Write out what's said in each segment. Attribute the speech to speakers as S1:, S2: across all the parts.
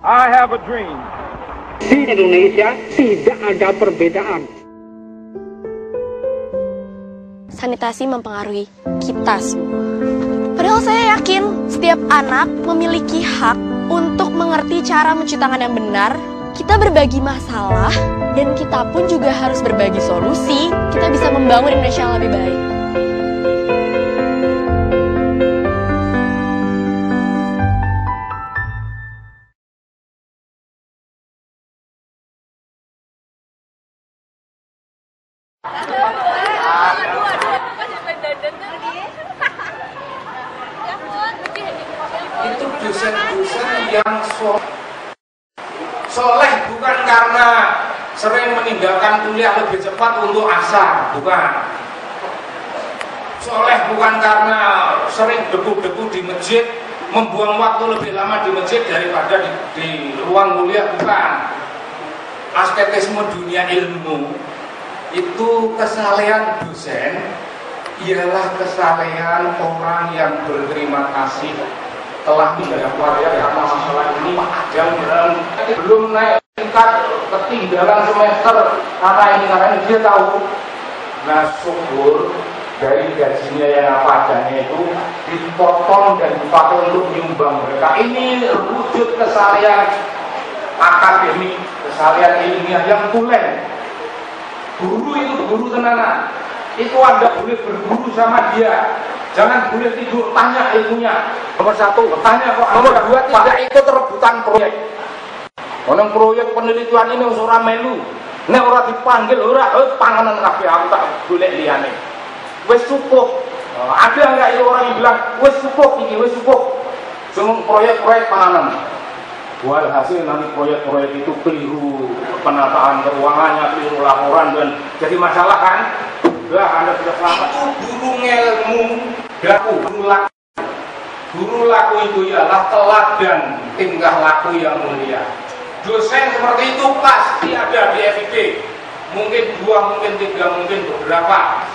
S1: I have a dream.
S2: Di Indonesia tidak ada perbedaan.
S3: Sanitasi mempengaruhi kita semua. Padahal saya yakin setiap anak memiliki hak untuk mengerti cara mencuci tangan yang benar. Kita berbagi masalah dan kita pun juga harus berbagi solusi. Kita bisa membangun Indonesia yang lebih baik.
S4: Itu dosen-dosen yang soleh bukan karena sering meninggalkan kuliah lebih cepat untuk asar, bukan. Soleh bukan karena sering debu-debu di masjid, membuang waktu lebih lama di masjid daripada di ruang kuliah, bukan. Asketisme dunia ilmu itu kesalehan dosen ialah kesalehan orang yang berterima kasih telah mendapatkan masalah ini yang belum naik tingkat, ketinggalan semester karena ini dia tahu. Nah, syukur dari gajinya yang apa adanya itu dipotong dan dipakai untuk menyumbang mereka. Ini wujud kesalehan akademik, kesalehan ilmiah yang tulen. Guru itu guru tenanan, itu Anda boleh berguru sama dia, jangan boleh tidur, tanya ilmunya. Nomor satu, tanya kok. Nomor dua, tidak ikut rebutan proyek. Orang proyek penelitian ini ora melu, nek ora dipanggil ora, panganan kabeh aku tak golek liyane. Wis cukup. Ada enggak itu orang yang bilang wis cukup iki, wis cukup. Semua proyek-proyek panganan. Walhasil nanti proyek-proyek itu keliru penataan keuangannya, keliru laporan dan jadi masalah kan? Udah Anda tidak selamat. Itu guru ngelmu, guru laku. Guru laku itu ialah teladan tingkah laku yang mulia. Dosen seperti itu pasti ada di FIB. Mungkin 2, mungkin 3, mungkin beberapa.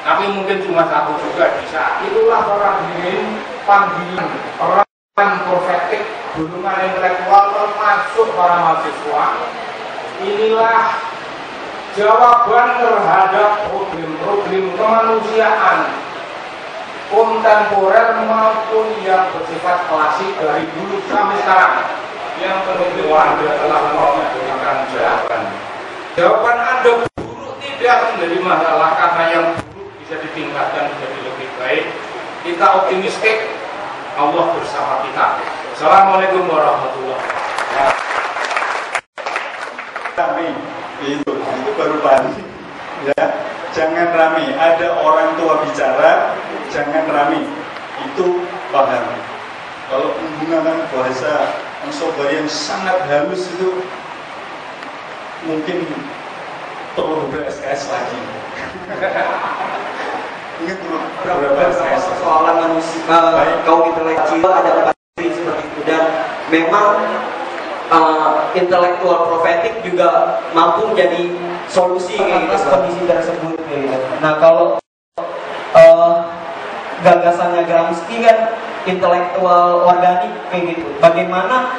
S4: Tapi mungkin cuma 1 juga bisa. Itulah orang ini panggilan peran profetik golongan intelektual termasuk para mahasiswa. Inilah jawaban terhadap problem-problem kemanusiaan kontemporer maupun yang bersifat klasik dari dulu sampai sekarang. Yang penting Anda telah memberikan jawaban. Jawaban Anda buruk tidak menjadi masalah karena yang buruk bisa ditingkatkan menjadi lebih baik. Kita optimistik, Allah bersama kita. Assalamualaikum warahmatullahi wabarakatuh.
S5: Rame, itu baru paham. Ya, jangan rame. Ada orang tua bicara, jangan rame. Itu paham. Kalau menggunakan bahasa mencoba yang sangat halus itu mungkin perlu ber-SKS lagi. Ingat berapa SKS
S6: persoalan manusia kaum intelektual ada seperti itu dan memang intelektual profetik juga mampu menjadi solusi atas kondisi tersebut. Nah kalau gagasannya Gramsci kan intelektual organik kayak gitu. Bagaimana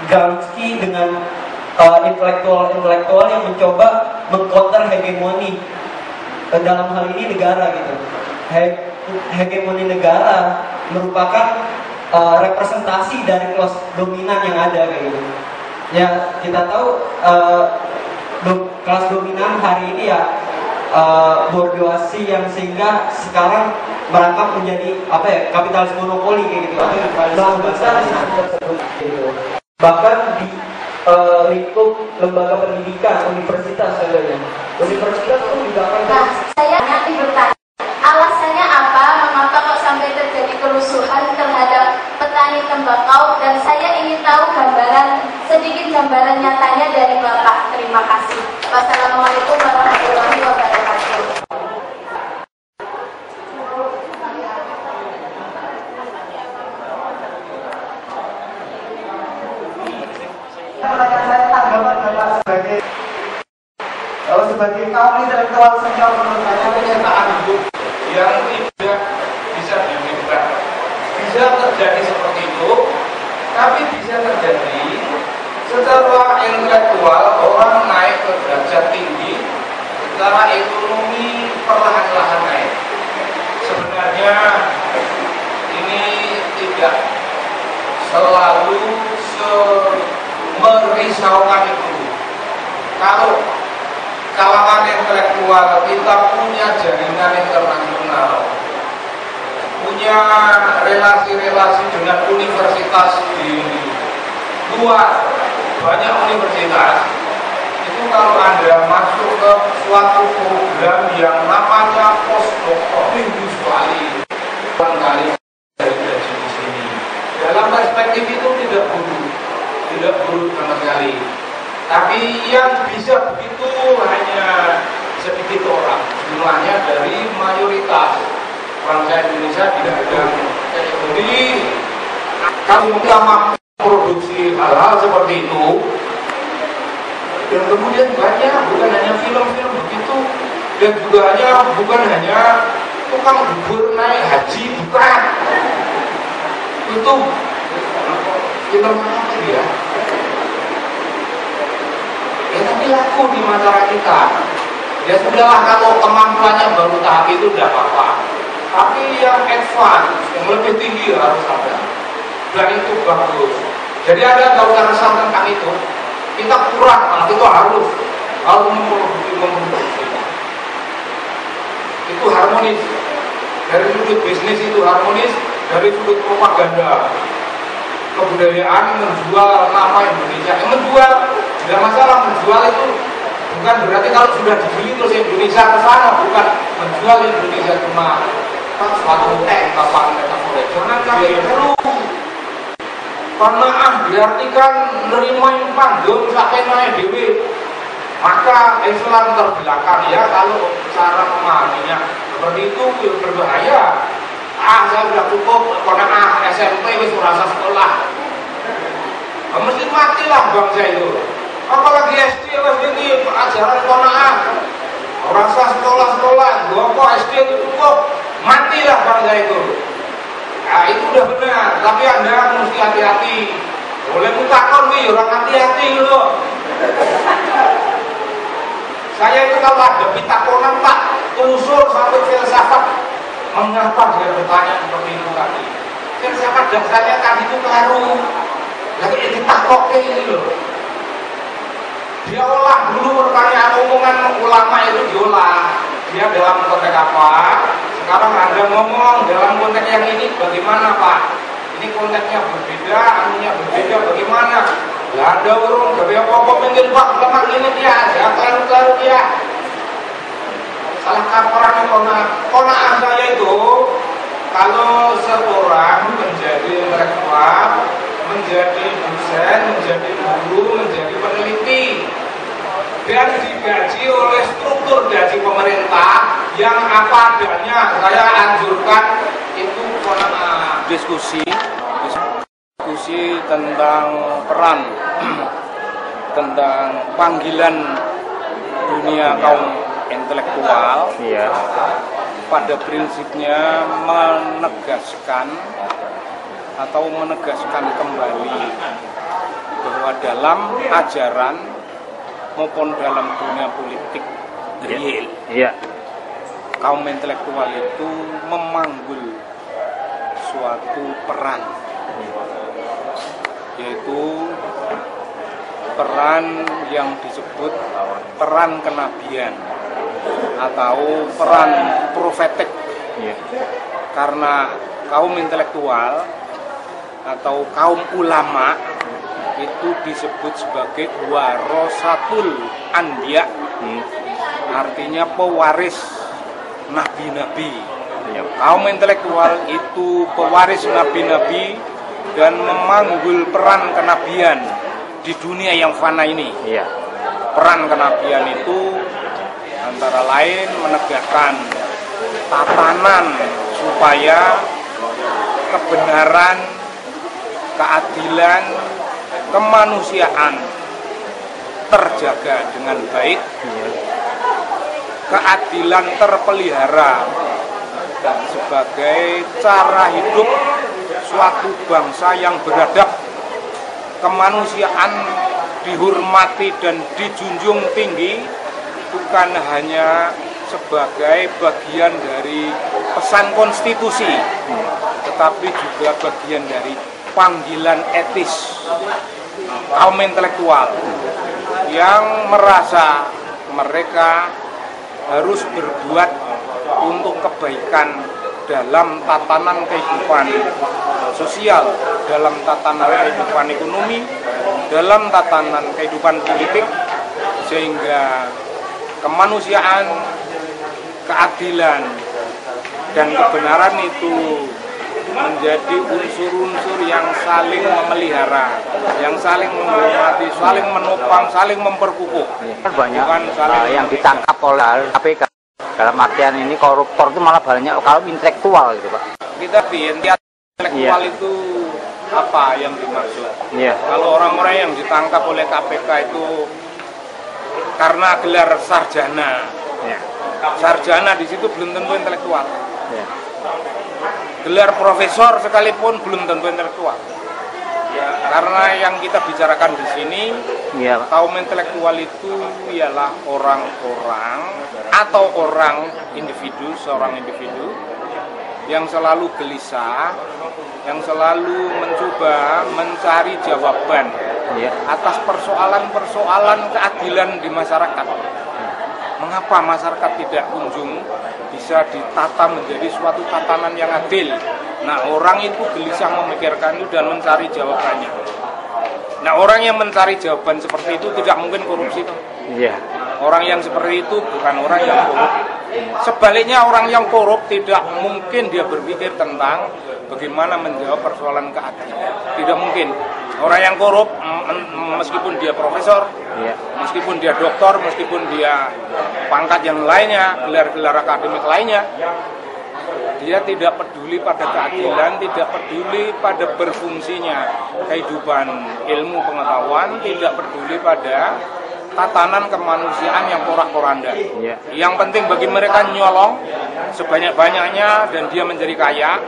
S6: Gramsci dengan intelektual yang mencoba mengcounter hegemoni dalam hal ini negara gitu. Hegemoni negara merupakan representasi dari kelas dominan yang ada kayak gitu. Ya kita tahu kelas dominan hari ini ya bourgeoisie yang sehingga sekarang merangkap menjadi apa ya kapitalis monopoli kayak gitu. Bahkan di lingkup lembaga pendidikan universitas contohnya. Universitas pun juga akan.
S7: Nah, saya bertanya, alasannya apa? Mengapa kok sampai terjadi kerusuhan terhadap petani tembakau? Dan saya ingin tahu sedikit gambaran nyatanya dari Bapak. Terima kasih. Wassalamualaikum warahmatullahi wabarakatuh.
S6: Sebagai kaum intelektual senior menurut saya kenyataan hidup
S4: yang tidak bisa dihindarkan. Bisa terjadi seperti itu, tapi bisa terjadi intelektual, orang naik ke derajat tinggi secara ekonomi perlahan-lahan naik. Sebenarnya ini tidak selalu merisaukan itu. Kalau kalangan intelektual kita punya jaringan internasional, punya relasi-relasi dengan universitas di luar, banyak universitas, itu kalau Anda masuk ke suatu program yang namanya postdoktor minggu sekali, kali dari gaji di sini. Dalam perspektif itu tidak buruk sama sekali. Tapi yang bisa begitu hanya sedikit orang, jumlahnya dari mayoritas bangsa Indonesia tidak ada. Jadi kalau kita mampu produksi hal-hal seperti itu, dan kemudian banyak, bukan hanya film-film begitu, dan juga bukan hanya tukang bubur naik haji, bukan. Itu film apa ya? Ya tapi laku di masyarakat kita. Ya sudahlah, kalau kemampuannya baru tahap itu tidak apa-apa. Tapi yang advance, yang lebih tinggi harus ada. Dan itu bagus. Jadi Anda nggak usah resah tentang itu. Kita kurang, nah itu harus memproduksi. Itu harmonis. Dari sudut bisnis itu harmonis, dari sudut propaganda. Kebudayaan menjual nama Indonesia. Menjual, tidak masalah, menjual itu bukan berarti kalau sudah dibeli terus Indonesia ke sana, bukan menjual Indonesia cuma suatu kapan metafor. Jangan sampai dulu. Karena diartikan nerima yang panggung sampai naik dewi, maka Islam terbelakang ya kalau cara memahaminya seperti itu berbahaya. Saya sudah cukup karena SMP wis rasa sekolah, mesti matilah bangsa itu. Apalagi SD wis ini ajaran kona'ah, rasa sekolah gua SD itu cukup, matilah bangsa itu. Nah itu udah benar, tapi Anda mesti hati-hati. Boleh mutakon nih, orang hati-hati loh. Saya itu kalau ada pitakonan tak usul sampai filsafat. Mengapa dia bertanya seperti itu tadi? Filsafat dasarnya tadi itu keliru. Lagi ditakok ini loh. Dia olah dulu pertanyaan omongan ulama itu diolah. Dia dalam konteks apa? Sekarang Anda ngomong dalam konteks yang ini bagaimana Pak? Ini konteksnya berbeda, anunya berbeda, bagaimana? Ya ada urung, tapi apa-apa mungkin Pak, lemah ini dia, ya keliru-keliru dia. Salah kaprahnya kona'ah saya itu, kalau seorang menjadi intelektual, menjadi dosen, menjadi guru, menjadi peneliti, dan digaji oleh struktur gaji pemerintah yang apa adanya, saya anjurkan itu
S1: diskusi tentang peran tentang panggilan dunia kaum intelektual. Iya. Pada prinsipnya menegaskan kembali bahwa dalam ajaran maupun dalam dunia politik real, kaum intelektual itu memanggul suatu peran, yaitu peran yang disebut peran kenabian atau peran profetik. Karena kaum intelektual atau kaum ulama itu disebut sebagai warasatul anbiya, artinya pewaris nabi-nabi. Kaum intelektual itu pewaris nabi-nabi dan memanggul peran kenabian di dunia yang fana ini. Peran kenabian itu antara lain menegakkan tatanan supaya kebenaran, keadilan, kemanusiaan terjaga dengan baik, keadilan terpelihara sebagai cara hidup suatu bangsa yang beradab, kemanusiaan dihormati dan dijunjung tinggi bukan hanya sebagai bagian dari pesan konstitusi, tetapi juga bagian dari panggilan etis kaum intelektual yang merasa mereka harus berbuat untuk kebaikan dalam tatanan kehidupan sosial, dalam tatanan kehidupan ekonomi, dalam tatanan kehidupan politik, sehingga kemanusiaan, keadilan, dan kebenaran itu menjadi unsur-unsur yang saling memelihara, yang saling menghormati, saling menopang, saling memperkukuh.
S8: Banyak yang ditangkap oleh KPK. Dalam artian ini koruptor itu malah banyak kalau intelektual gitu Pak.
S1: Kita intelektual itu apa yang dimaksud? Kalau orang-orang yang ditangkap oleh KPK itu karena gelar sarjana, sarjana di situ belum tentu intelektual. Gelar profesor sekalipun belum tentu intelektual. Karena yang kita bicarakan di sini, kaum intelektual itu ialah orang-orang atau orang individu, seorang individu yang selalu gelisah, yang selalu mencoba mencari jawaban atas persoalan-persoalan keadilan di masyarakat. Mengapa masyarakat tidak kunjung bisa ditata menjadi suatu tatanan yang adil? Nah, orang itu gelisah memikirkan itu dan mencari jawabannya. Nah, orang yang mencari jawaban seperti itu tidak mungkin korupsi. Orang yang seperti itu bukan orang yang korup. Sebaliknya, orang yang korup tidak mungkin dia berpikir tentang bagaimana menjawab persoalan keadilan. Tidak mungkin. Orang yang korup, meskipun dia profesor, meskipun dia doktor, meskipun dia pangkat yang lainnya, gelar-gelar akademik lainnya, dia tidak peduli pada keadilan, tidak peduli pada berfungsinya kehidupan ilmu pengetahuan, tidak peduli pada tatanan kemanusiaan yang porak-poranda. Yang penting bagi mereka nyolong sebanyak-banyaknya dan dia menjadi kaya,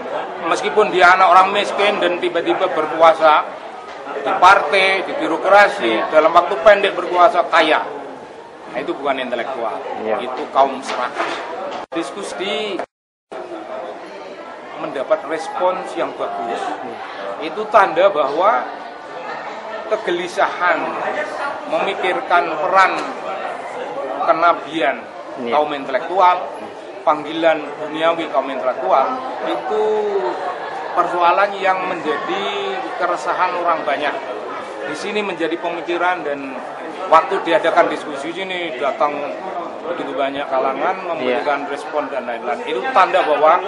S1: meskipun dia anak orang miskin dan tiba-tiba berkuasa di partai, di birokrasi, dalam waktu pendek berkuasa kaya. Nah, itu bukan intelektual, itu kaum serakah. Diskusi mendapat respons yang bagus, itu tanda bahwa kegelisahan memikirkan peran kenabian kaum intelektual, panggilan duniawi kaum intelektual, itu persoalan yang menjadi keresahan orang banyak. Di sini menjadi pemikiran, dan waktu diadakan diskusi ini datang begitu banyak kalangan memberikan respon dan lain-lain. Itu tanda bahwa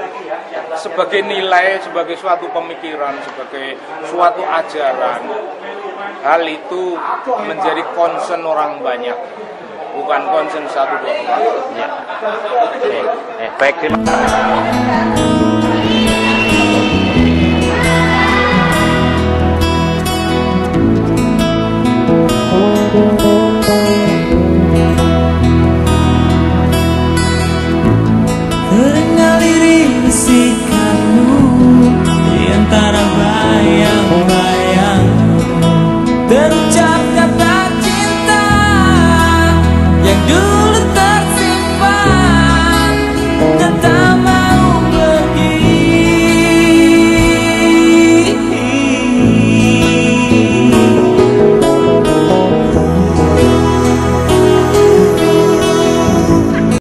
S1: sebagai nilai, sebagai suatu pemikiran, sebagai suatu ajaran, hal itu menjadi concern orang banyak, bukan concern satu dua orang.
S8: Baik, terima kasih.
S9: Terdengar lirik bisikanmu di antara bayang-bayang, tercap